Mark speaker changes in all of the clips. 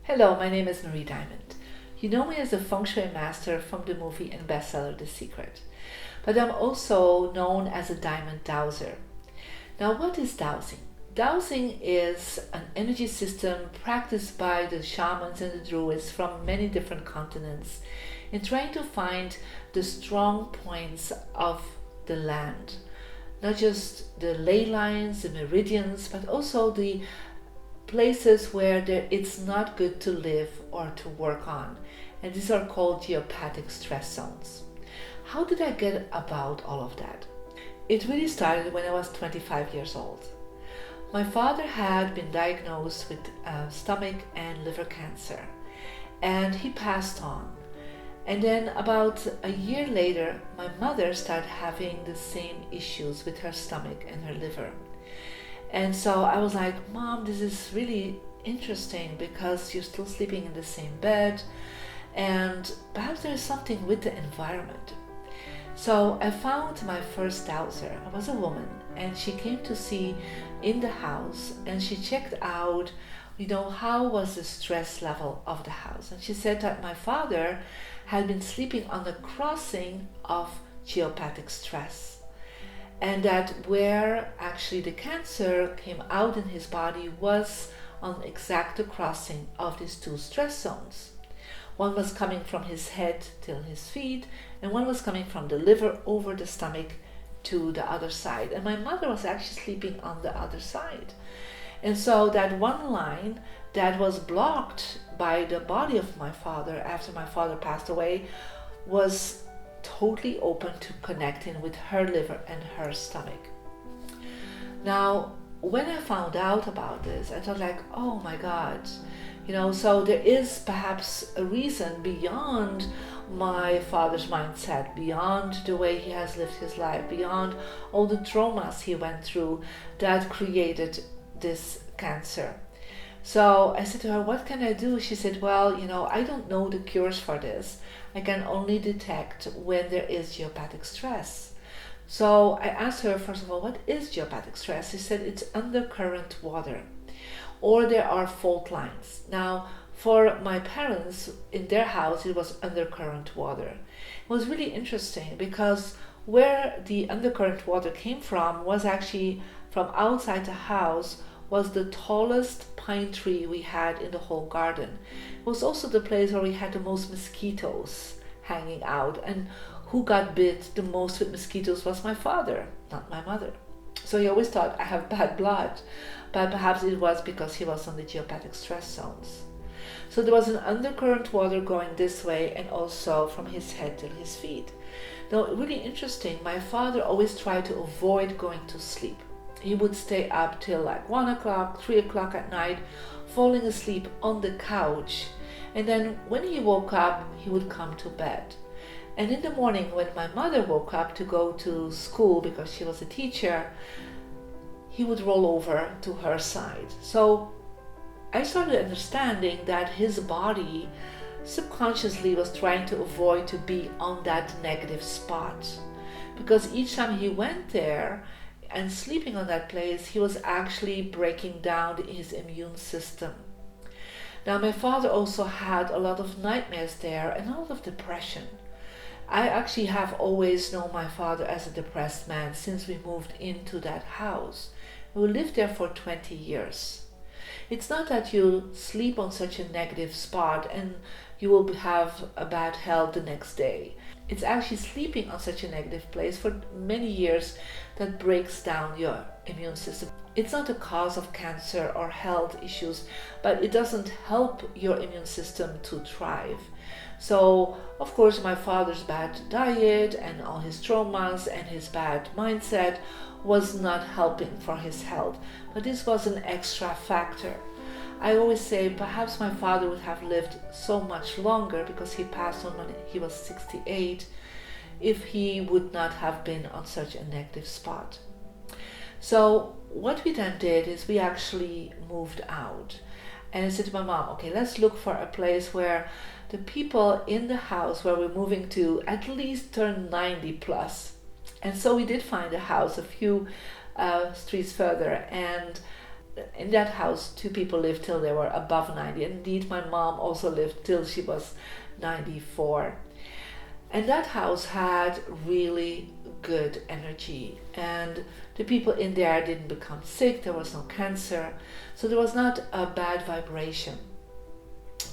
Speaker 1: Hello, my name is Marie Diamond. You know me as a Feng Shui master from the movie and bestseller The Secret. But I'm also known as a Diamond Dowser. Now, what is dowsing? Dowsing is an energy system practiced by the shamans and the druids from many different continents in trying to find the strong points of the land. Not just the ley lines, the meridians, but also the places where it's not good to live or to work on. And these are called geopathic stress zones. How did I get about all of that? It really started when I was 25 years old. My father had been diagnosed with stomach and liver cancer, and he passed on. And then about a year later, my mother started having the same issues with her stomach and her liver. And so I was like, Mom, this is really interesting because you're still sleeping in the same bed, and perhaps there's something with the environment. So I found my first dowser. It was a woman, and she came to see in the house, and she checked out, how was the stress level of the house. And she said that my father had been sleeping on the crossing of geopathic stress, and that where actually the cancer came out in his body was on exact the crossing of these two stress zones. One was coming from his head till his feet, and one was coming from the liver over the stomach to the other side. And my mother was actually sleeping on the other side. And so that one line that was blocked by the body of my father after my father passed away was totally open to connecting with her liver and her stomach. Now, when I found out about this, I thought like, oh my God, so there is perhaps a reason beyond my father's mindset, beyond the way he has lived his life, beyond all the traumas he went through that created this cancer. So I said to her, what can I do? She said, well, I don't know the cures for this. I can only detect when there is geopathic stress. So I asked her, first of all, what is geopathic stress? She said it's undercurrent water, or there are fault lines. Now, for my parents, in their house, it was undercurrent water. It was really interesting because where the undercurrent water came from was actually from outside the house, was the tallest pine tree we had in the whole garden. It was also the place where we had the most mosquitoes hanging out, and who got bit the most with mosquitoes was my father, not my mother. So he always thought I have bad blood, but perhaps it was because he was on the geopathic stress zones. So there was an undercurrent water going this way and also from his head till his feet. Now, really interesting, my father always tried to avoid going to sleep. He would stay up till like 1 o'clock, 3 o'clock at night, falling asleep on the couch. And then when he woke up, he would come to bed. And in the morning, when my mother woke up to go to school because she was a teacher, he would roll over to her side. So I started understanding that his body subconsciously was trying to avoid to be on that negative spot. Because each time he went there, and sleeping on that place, he was actually breaking down his immune system. Now, my father also had a lot of nightmares there and a lot of depression. I actually have always known my father as a depressed man since we moved into that house. We lived there for 20 years. It's not that you sleep on such a negative spot and you will have a bad health the next day. It's actually sleeping on such a negative place for many years that breaks down your immune system. It's not a cause of cancer or health issues, but it doesn't help your immune system to thrive. So, of course, my father's bad diet and all his traumas and his bad mindset was not helping for his health, but this was an extra factor. I always say perhaps my father would have lived so much longer because he passed on when he was 68 if he would not have been on such a negative spot. So what we then did is we actually moved out. And I said to my mom, okay, let's look for a place where the people in the house where we're moving to at least turn 90 plus. And so we did find a house a few streets further, and in that house, 2 people lived till they were above 90. And indeed, my mom also lived till she was 94. And that house had really good energy. And the people in there didn't become sick. There was no cancer. So there was not a bad vibration.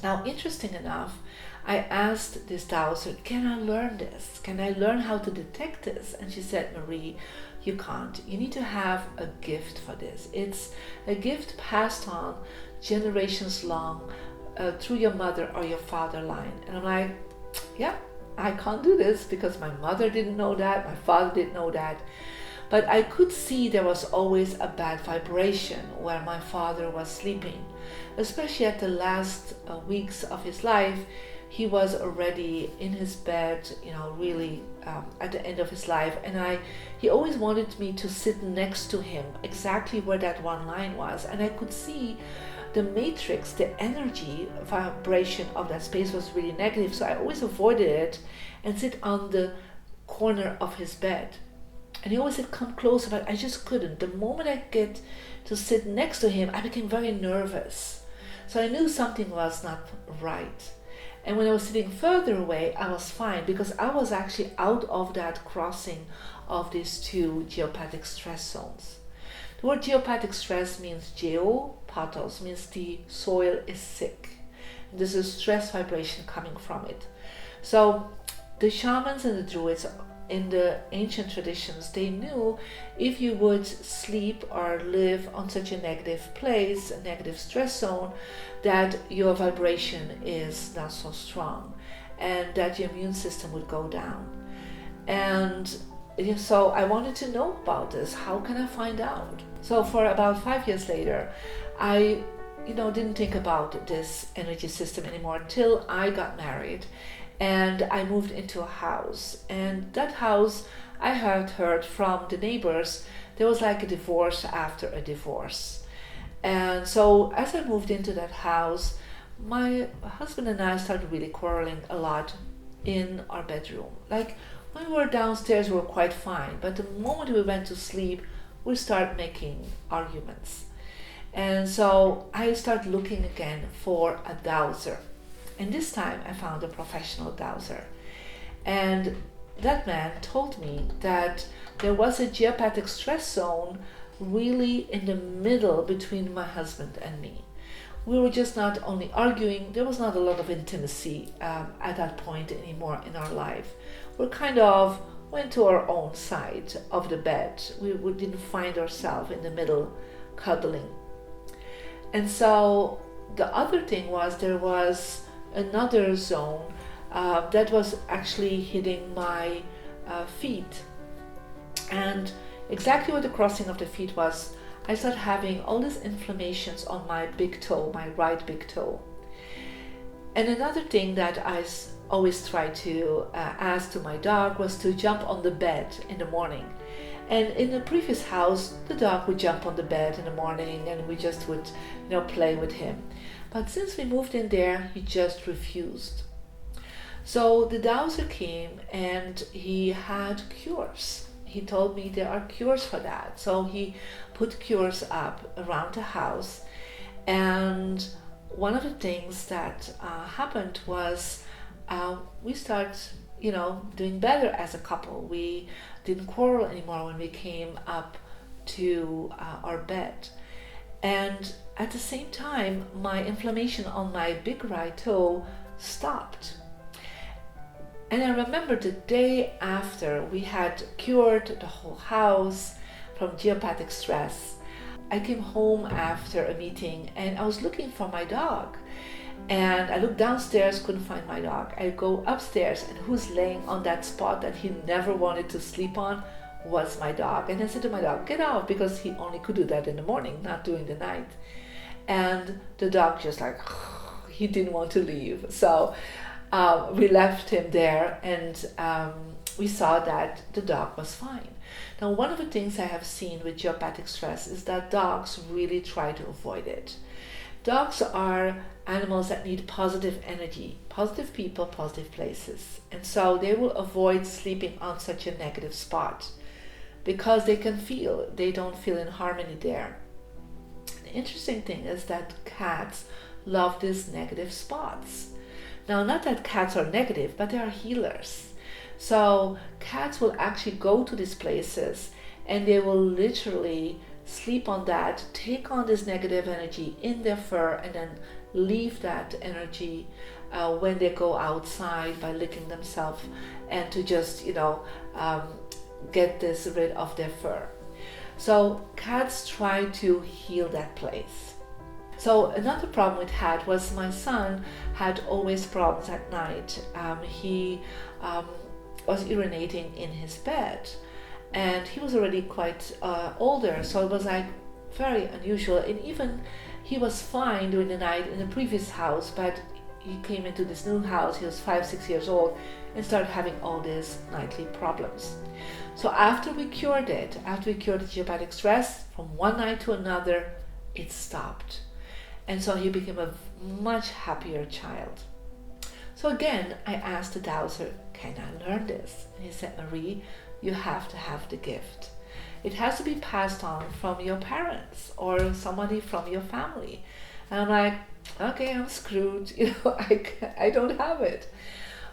Speaker 1: Now, interesting enough, I asked this dowser, can I learn this? Can I learn how to detect this? And she said, Marie, you can't. You need to have a gift for this. It's a gift passed on generations long through your mother or your father line. And I'm like, yeah, I can't do this because my mother didn't know that, my father didn't know that. But I could see there was always a bad vibration where my father was sleeping, especially at the last weeks of his life. He was already in his bed, really at the end of his life. And he always wanted me to sit next to him, exactly where that one line was. And I could see the matrix, the energy vibration of that space was really negative. So I always avoided it and sit on the corner of his bed. And he always said, come closer, but I just couldn't. The moment I get to sit next to him, I became very nervous. So I knew something was not right. And when I was sitting further away, I was fine because I was actually out of that crossing of these two geopathic stress zones. The word geopathic stress means geopathos, means the soil is sick. There's a stress vibration coming from it. So the shamans and the druids in the ancient traditions, they knew if you would sleep or live on such a negative place, a negative stress zone, that your vibration is not so strong and that your immune system would go down. And so I wanted to know about this. How can I find out? So for about 5 years later, I didn't think about this energy system anymore till I got married. And I moved into a house, and that house, I had heard from the neighbors, there was like a divorce after a divorce. And so as I moved into that house, my husband and I started really quarreling a lot in our bedroom. Like when we were downstairs, we were quite fine, but the moment we went to sleep, we started making arguments. And so I started looking again for a dowser. And this time I found a professional dowser. And that man told me that there was a geopathic stress zone really in the middle between my husband and me. We were just not only arguing, there was not a lot of intimacy at that point anymore in our life. We kind of went to our own side of the bed. We didn't find ourselves in the middle cuddling. And so the other thing was there was another zone that was actually hitting my feet. And exactly where the crossing of the feet was, I started having all these inflammations on my big toe, my right big toe. And another thing that I always tried to ask to my dog was to jump on the bed in the morning. And in the previous house, the dog would jump on the bed in the morning and we just would, play with him. But since we moved in there, he just refused. So the dowser came and he had cures. He told me there are cures for that. So he put cures up around the house. And one of the things that happened was we started, doing better as a couple. We didn't quarrel anymore when we came up to our bed. And at the same time, my inflammation on my big right toe stopped. And I remember the day after we had cured the whole house from geopathic stress, I came home after a meeting and I was looking for my dog. And I looked downstairs, couldn't find my dog. I go upstairs and who's laying on that spot that he never wanted to sleep on was my dog. And I said to my dog, get out, because he only could do that in the morning, not during the night. And the dog just he didn't want to leave. So we left him there and we saw that the dog was fine. Now, one of the things I have seen with geopathic stress is that dogs really try to avoid it. Dogs are animals that need positive energy, positive people, positive places. And so they will avoid sleeping on such a negative spot because they don't feel in harmony there. interesting thing is that cats love these negative spots. Now, not that cats are negative, but they are healers. So cats will actually go to these places and they will literally sleep on that, take on this negative energy in their fur, and then leave that energy when they go outside by licking themselves, and to just, get this rid of their fur. So cats try to heal that place. So another problem we had was my son had always problems at night. He was urinating in his bed, and he was already quite older, so it was like very unusual. And even he was fine during the night in the previous house, but he came into this new house, he was 5-6 years old, and started having all these nightly problems. So after we cured the geopathic stress, from one night to another, it stopped. And so he became a much happier child. So again, I asked the dowser, can I learn this? And he said, Marie, you have to have the gift. It has to be passed on from your parents or somebody from your family. And I'm like, okay, I'm screwed. I don't have it.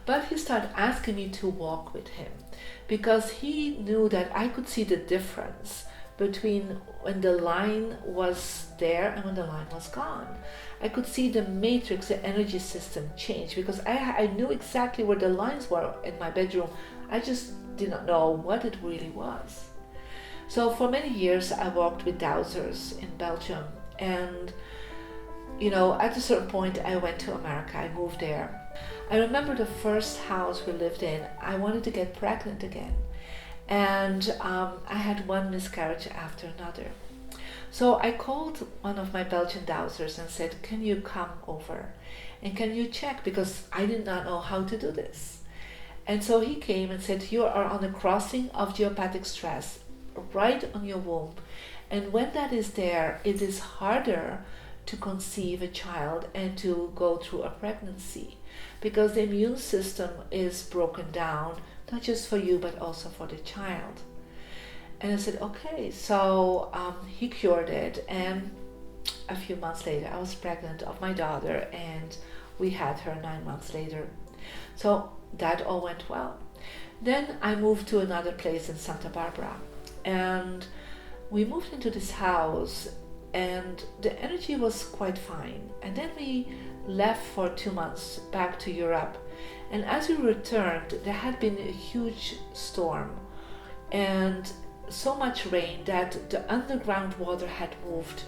Speaker 1: But he started asking me to walk with him, because he knew that I could see the difference between when the line was there and when the line was gone. I could see the matrix, the energy system change, because I knew exactly where the lines were in my bedroom. I just did not know what it really was. So for many years I walked with dowsers in Belgium, and at a certain point I went to America, I moved there. I remember the first house we lived in, I wanted to get pregnant again. And I had one miscarriage after another. So I called one of my Belgian dowsers and said, can you come over? And can you check? Because I did not know how to do this. And so he came and said, you are on the crossing of geopathic stress, right on your womb. And when that is there, it is harder to conceive a child and to go through a pregnancy, because the immune system is broken down, not just for you, but also for the child. And I said, okay. So he cured it, and a few months later, I was pregnant of my daughter, and we had her 9 months later. So that all went well. Then I moved to another place in Santa Barbara, and we moved into this house, and the energy was quite fine. And then we left for 2 months back to Europe. And as we returned, there had been a huge storm and so much rain that the underground water had moved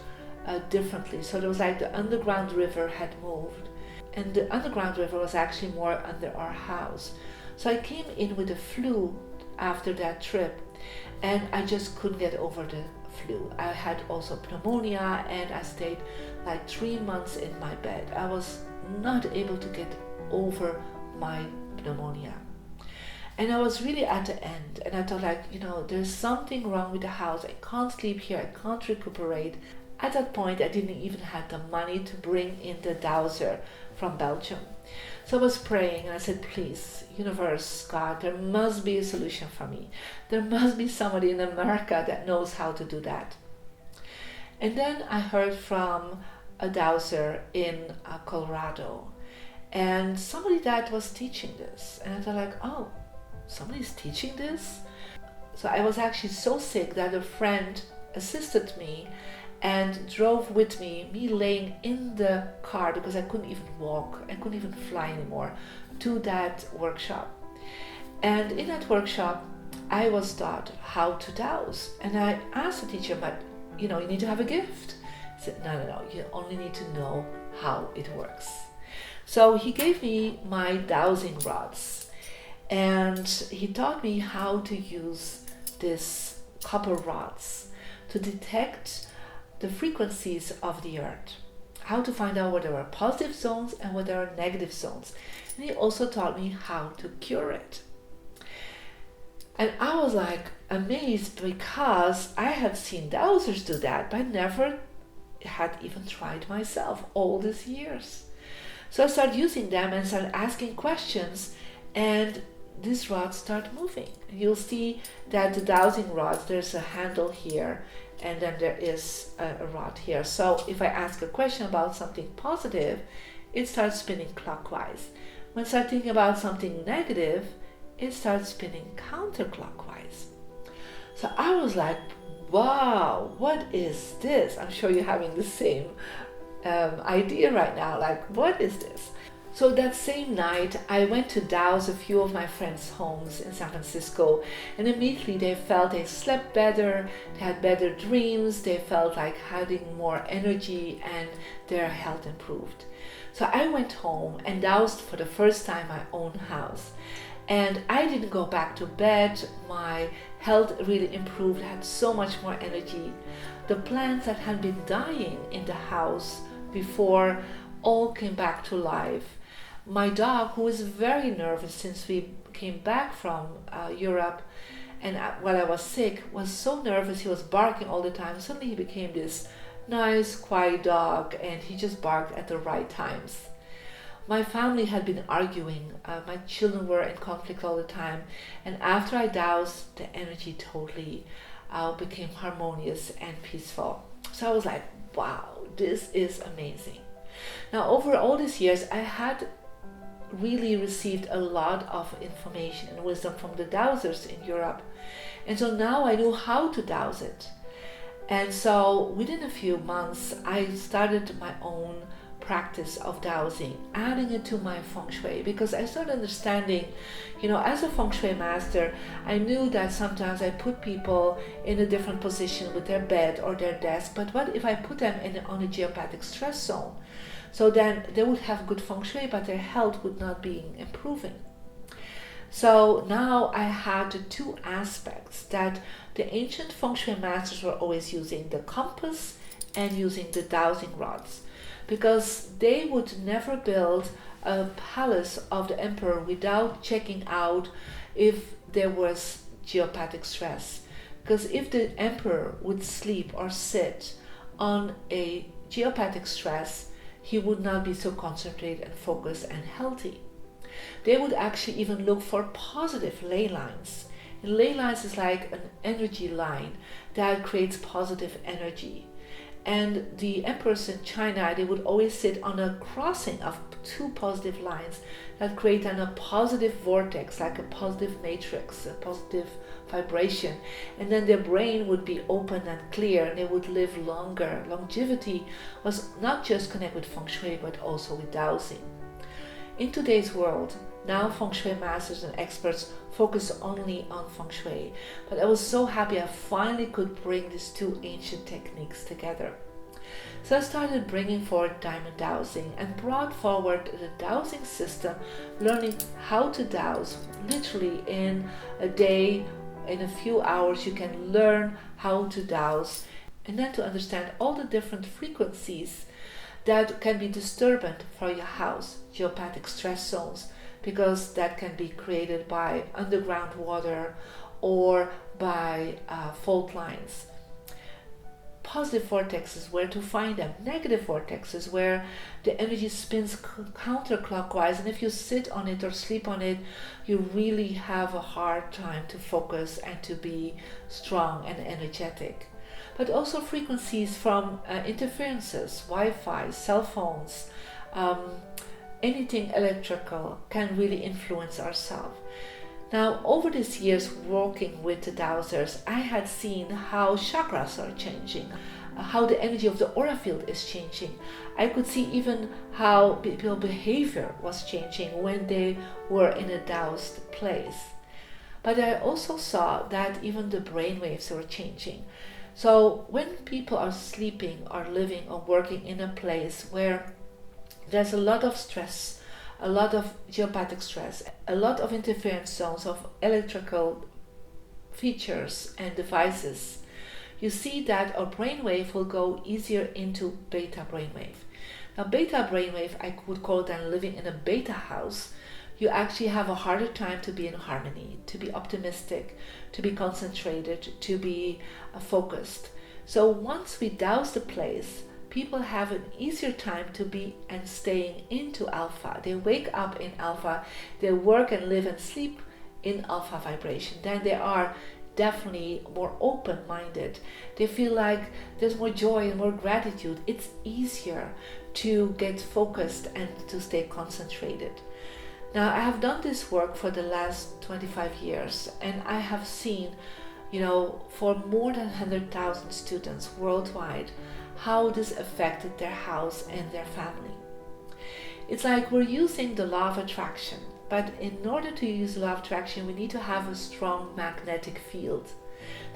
Speaker 1: differently. So there was like the underground river had moved, and the underground river was actually more under our house. So I came in with a flu after that trip, and I just couldn't get over the flu. I had also pneumonia, and I stayed like 3 months in my bed. I was not able to get over my pneumonia, and I was really at the end. And I thought, there's something wrong with the house. I can't sleep here, I can't recuperate. At that point, I didn't even have the money to bring in the dowser from Belgium. So I was praying, and I said, please, universe, God, there must be a solution for me. There must be somebody in America that knows how to do that. And then I heard from a dowser in Colorado, and somebody that was teaching this. And I thought oh, somebody's teaching this? So I was actually so sick that a friend assisted me and drove with me laying in the car, because I couldn't even walk, I couldn't even fly anymore, to that workshop. And in that workshop, I was taught how to dowse. And I asked the teacher, but you need to have a gift. He said, no, you only need to know how it works. So he gave me my dowsing rods, and he taught me how to use these copper rods to detect the frequencies of the earth, how to find out where there are positive zones and where there are negative zones. And he also taught me how to cure it. And I was amazed, because I had seen dowsers do that, but I never had even tried myself all these years. So I started using them and started asking questions, and these rods start moving. You'll see that the dowsing rods, there's a handle here, and then there is a rod here. So if I ask a question about something positive, it starts spinning clockwise. When I start thinking about something negative, it starts spinning counterclockwise. So I was like, wow, what is this? I'm sure you're having the same idea right now, like, what is this? So that same night, I went to dowse a few of my friends' homes in San Francisco, and immediately they felt they slept better, they had better dreams, they felt like having more energy, and their health improved. So I went home and dowsed for the first time my own house. And I didn't go back to bed. My health really improved. I had so much more energy. The plants that had been dying in the house before all came back to life. My dog, who was very nervous since we came back from Europe, and while I was sick, was so nervous, he was barking all the time. Suddenly he became this nice, quiet dog, and he just barked at the right times. My family had been arguing. My children were in conflict all the time. And after I dowsed, the energy totally became harmonious and peaceful. So I was like, wow, this is amazing. Now, over all these years, I had really received a lot of information and wisdom from the dowsers in Europe. And so now I knew how to dowse it. And so within a few months, I started my own practice of dowsing, adding it to my feng shui, because I started understanding, as a feng shui master, I knew that sometimes I put people in a different position with their bed or their desk, but what if I put them on a geopathic stress zone? So then they would have good feng shui, but their health would not be improving. So now I had two aspects that the ancient feng shui masters were always using, the compass and using the dowsing rods, because they would never build a palace of the emperor without checking out if there was geopathic stress. Because if the emperor would sleep or sit on a geopathic stress, he would not be so concentrated and focused and healthy. They would actually even look for positive ley lines. And ley lines is like an energy line that creates positive energy. And the emperors in China, they would always sit on a crossing of two positive lines that create a positive vortex, like a positive matrix, a positive vibration. And then their brain would be open and clear, and they would live longer. Longevity was not just connected with feng shui, but also with dowsing. In today's world, now feng shui masters and experts focus only on feng shui, but I was so happy I finally could bring these two ancient techniques together. So I started bringing forward diamond dowsing and brought forward the dowsing system, learning how to dowse. Literally in a day, in a few hours, you can learn how to dowse, and then to understand all the different frequencies that can be disturbant for your house, geopathic stress zones, because that can be created by underground water or by fault lines. Positive vortexes, where to find them. Negative vortexes, where the energy spins counterclockwise, and if you sit on it or sleep on it, you really have a hard time to focus and to be strong and energetic. But also frequencies from interferences, Wi-Fi, cell phones, anything electrical can really influence ourselves. Now, over these years working with the dowsers, I had seen how chakras are changing, how the energy of the aura field is changing. I could see even how people's behavior was changing when they were in a dowsed place. But I also saw that even the brainwaves were changing. So when people are sleeping or living or working in a place where there's a lot of stress, a lot of geopathic stress, a lot of interference zones of electrical features and devices, you see that our brainwave will go easier into beta brainwave. Now, beta brainwave, I would call them living in a beta house. You actually have a harder time to be in harmony, to be optimistic, to be concentrated, to be focused. So once we dowse the place, people have an easier time to be and staying into alpha. They wake up in alpha, they work and live and sleep in alpha vibration. Then they are definitely more open-minded. They feel like there's more joy and more gratitude. It's easier to get focused and to stay concentrated. Now, I have done this work for the last 25 years, and I have seen, for more than 100,000 students worldwide, how this affected their house and their family. It's like we're using the law of attraction, but in order to use the law of attraction, we need to have a strong magnetic field.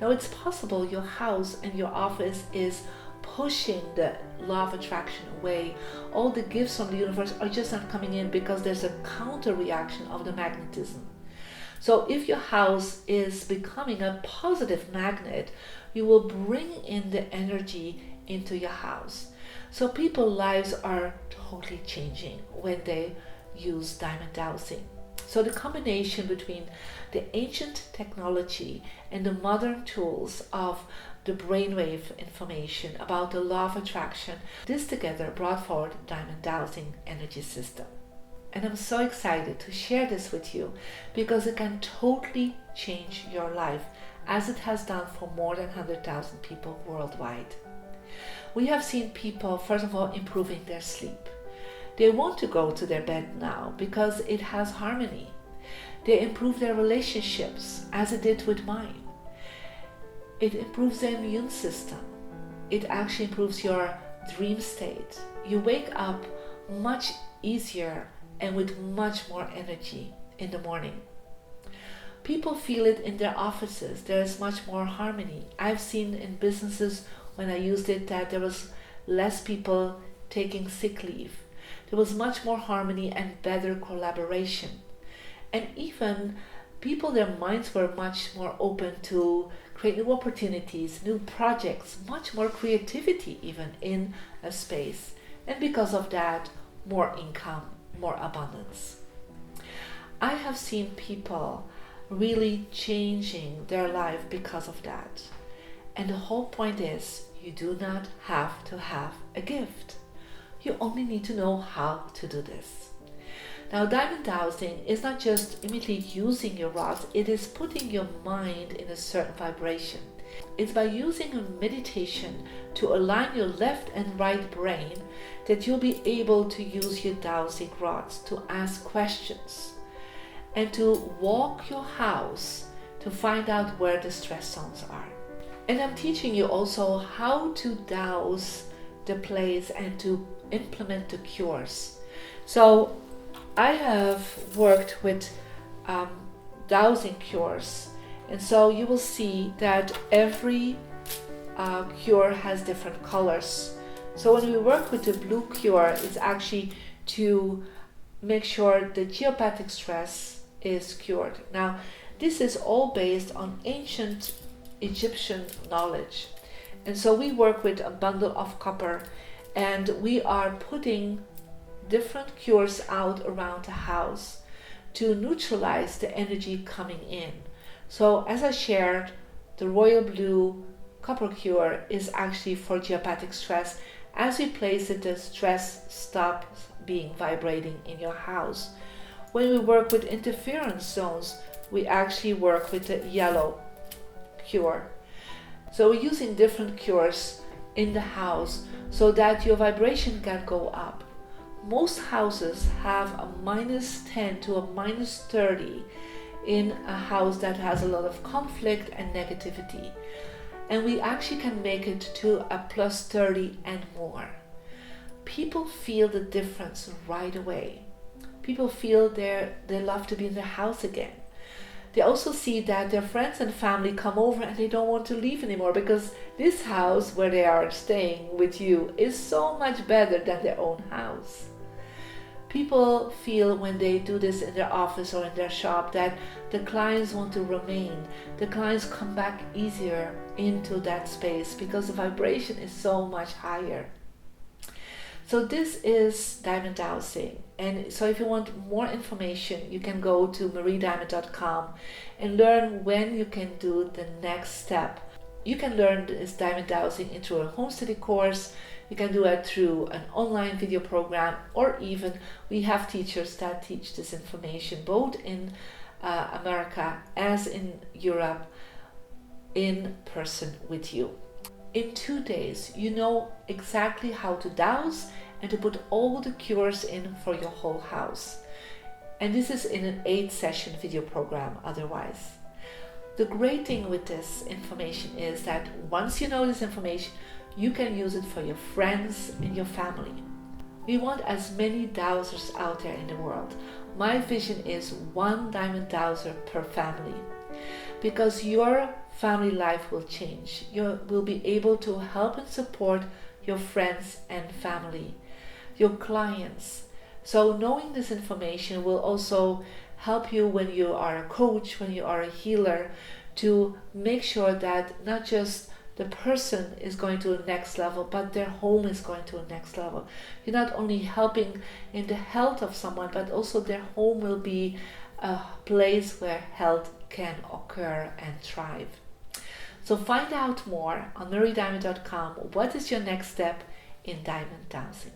Speaker 1: Now, it's possible your house and your office is pushing the law of attraction away. All the gifts from the universe are just not coming in because there's a counter reaction of the magnetism. So if your house is becoming a positive magnet, you will bring in the energy into your house. So people's lives are totally changing when they use diamond dowsing. So the combination between the ancient technology and the modern tools of the brainwave information about the law of attraction, this together brought forward diamond dowsing energy system. And I'm so excited to share this with you because it can totally change your life, as it has done for more than 100,000 people worldwide. We have seen people, first of all, improving their sleep. They want to go to their bed now because it has harmony. They improve their relationships, as it did with mine. It improves their immune system. It actually improves your dream state. You wake up much easier and with much more energy in the morning. People feel it in their offices. There is much more harmony. I've seen in businesses when I used it that there was less people taking sick leave. There was much more harmony and better collaboration. And even people, their minds were much more open to create new opportunities, new projects, much more creativity even in a space. And because of that, more income, more abundance. I have seen people really changing their life because of that. And the whole point is, you do not have to have a gift. You only need to know how to do this. Now, diamond dowsing is not just immediately using your rods, it is putting your mind in a certain vibration. It's by using a meditation to align your left and right brain that you'll be able to use your dowsing rods to ask questions and to walk your house to find out where the stress zones are. And I'm teaching you also how to dowse the place and to implement the cures. So I have worked with dowsing cures, and so you will see that every cure has different colors. So when we work with the blue cure, it's actually to make sure the geopathic stress is cured. Now, this is all based on ancient Egyptian knowledge. And so we work with a bundle of copper, and we are putting different cures out around the house to neutralize the energy coming in. So as I shared, the royal blue copper cure is actually for geopathic stress. As we place it, the stress stops being vibrating in your house. When we work with interference zones, we actually work with the yellow cure. So we're using different cures in the house so that your vibration can go up. Most houses have a -10 to a -30 in a house that has a lot of conflict and negativity. And we actually can make it to a +30 and more. People feel the difference right away. People feel they love to be in their house again. They also see that their friends and family come over and they don't want to leave anymore because this house where they are staying with you is so much better than their own house. People feel when they do this in their office or in their shop that the clients want to remain. The clients come back easier into that space because the vibration is so much higher. So this is diamond dowsing. And so if you want more information, you can go to mariediamond.com and learn when you can do the next step. You can learn this diamond dowsing into a home study course. You can do it through an online video program, or even we have teachers that teach this information both in America as in Europe in person with you. In 2 days, you know exactly how to dowse and to put all the cures in for your whole house. And this is in an 8-session video program otherwise. The great thing with this information is that once you know this information, you can use it for your friends and your family. We want as many dowsers out there in the world. My vision is 1 diamond dowser per family, because your family life will change. You will be able to help and support your friends and family, your clients. So knowing this information will also help you when you are a coach, when you are a healer, to make sure that not just the person is going to the next level, but their home is going to the next level. You're not only helping in the health of someone, but also their home will be a place where health can occur and thrive. So find out more on mariediamond.com. What is your next step in diamond dowsing?